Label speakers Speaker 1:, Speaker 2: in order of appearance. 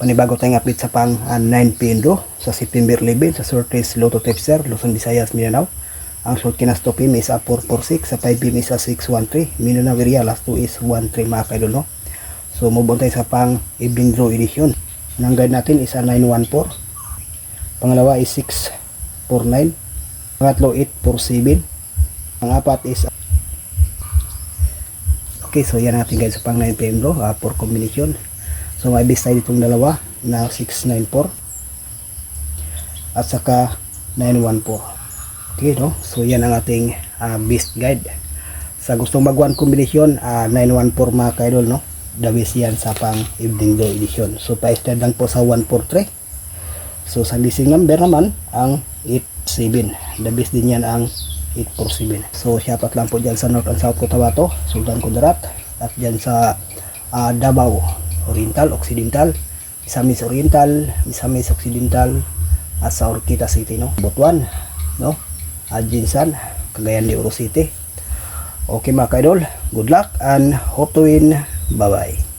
Speaker 1: Panibago tayong update sa pang 9 draw sa September 11 sa Surtees Lotto Tipster, Luzon, Visayas, Mindanao. Ang short kinas 2 PM is 446, sa 5 PM is 613, Mindanao area last 2 is 13 mga kaidol, no? So move on tayo sa pang evening draw edition. Ang guide natin is 914, pangalawa is 649, pangatlo 847, ang apat is okay. So yan natin guys sa pang 9 PM draw, 4 combination. So may base tayo ditong dalawa na 694 at saka 914. Okay, no? So yan ang ating best guide. Sa gustong mag-1 combination, 914 mga kaidol, no? The best yan sa pang evening draw edition. So pa-start lang po sa 143. So sa missing number naman ang 87. The best din yan ang 847. So shoutout lang po dyan sa North and South Cotabato, Sultan Kudarat, at dyan sa Davao Oriental, Occidental, Misamis Oriental, Misamis Occidental, at sa Orquita City, no? Butuan, no? Jinsan, Cagayan de Oro City. Okay mga kaidol, good luck and hope to win. Bye bye.